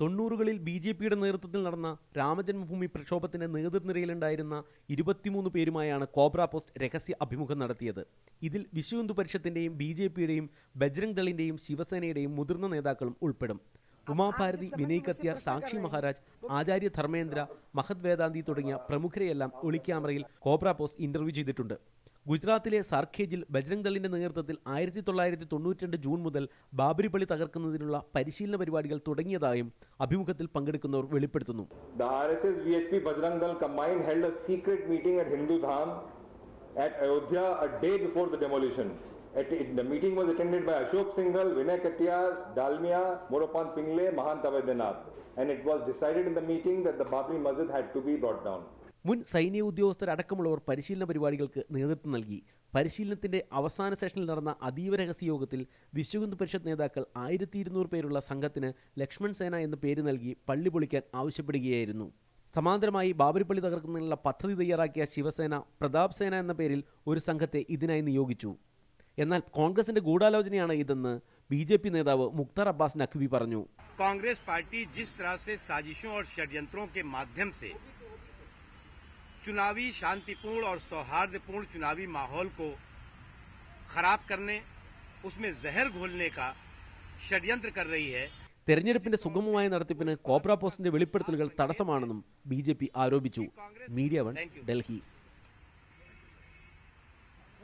90കളിൽ ബി.ജെ.പിയുടെ നേതൃത്വത്തിൽ നടന്ന Ramjanmabhoomi പ്രക്ഷോഭത്തിന്റെ നേതൃനിരയിലുണ്ടായിരുന്ന 23 പേരുമായാണ് cobra post രഹസ്യ അഭിമുഖം നടത്തിയത്. ഇതിൽ വിശ്വ ഹിന്ദു പരിഷത്തിന്റെയും ബി.ജെ.പിയുടെയും ബജ്രംഗ് ദളിന്റെയും ശിവസേനയുടെയും മുതിർന്ന നേതാക്കളും ഉൾപ്പെടും. ഉമാഭാരതി, വിനയ് കത്യാർ, സാക്ഷി മഹാരാജ്, ആചാര്യ ധർമ്മേന്ദ്ര, മഹത് വേദാന്തി തുടങ്ങിയ പ്രമുഖരെയെല്ലാം ഒളിക്യാമറയിൽ കോബ്ര പോസ്റ്റ് ഇന്റർവ്യൂ ചെയ്തിട്ടുണ്ട്. ഗുജറാത്തിലെ സാർഖേജിൽ ബജ്രംഗ് ദളിന്റെ നേതൃത്വത്തിൽ 1992 ജൂൺ മുതൽ ബാബരി പള്ളി തകർക്കുന്നതിനുള്ള പരിശീലന പരിപാടികൾ തുടങ്ങിയതായും അഭിമുഖത്തിൽ പങ്കെടുക്കുന്നവർ വെളിപ്പെടുത്തുന്നു. The RSS VHP Bajrang Dal combined held a secret meeting at Hindu Dham at Ayodhya a day before the demolition. The meeting was attended by Ashok Singhal, Vinay Katiyar, Dalmia, Moropant Pingle, Mahant Avaidyanath, and it was decided in the meeting that the Babri Masjid had to be brought down. മുൻ സൈനിക ഉദ്യോഗസ്ഥരടക്കമുള്ളവർ പരിശീലന പരിപാടികൾക്ക് നേതൃത്വം നൽകി. പരിശീലനത്തിന്റെ അവസാന സെഷനിൽ നടന്ന അതീവ രഹസ്യ യോഗത്തിൽ വിശ്വ ഹിന്ദു പരിഷത്ത് നേതാക്കൾ 1200 പേരുള്ള സംഘത്തിന് ലക്ഷ്മൺ സേന എന്ന പേര് നൽകി പള്ളി പൊളിക്കാൻ ആവശ്യപ്പെടുകയായിരുന്നു. സമാന്തരമായി ബാബരി പള്ളി തകർക്കുന്നതിനുള്ള പദ്ധതി തയ്യാറാക്കിയ ശിവസേന പ്രതാപ് സേന എന്ന പേരിൽ ഒരു സംഘത്തെ ഇതിനായി നിയോഗിച്ചു. എന്നാൽ കോൺഗ്രസിന്റെ ഗൂഢാലോചനയാണ് ഇതെന്ന് ബി.ജെ.പി നേതാവ് മുഖ്താർ അബ്ബാസ് നഖ്വി പറഞ്ഞു. कांग्रेस पार्टी जिस तरह से साजिशों और षड्यंत्रों के माध्यम से चुनावी शांतिपूर्ण और सौहार्दपूर्ण चुनावी माहौल को खराब करने, उसमें जहर घोलने का षड्यंत्र कर रही है. തെരഞ്ഞെടുപ്പിന്റെ സുഗമമായ നടത്തിപ്പിന് കോബ്ര പോസ്റ്റിന്റെ വെളിപ്പെടുത്തലുകൾ തടസ്സമാണെന്നും ബി.ജെ.പി ആരോപിച്ചു. മീഡിയ 1, ഡൽഹി.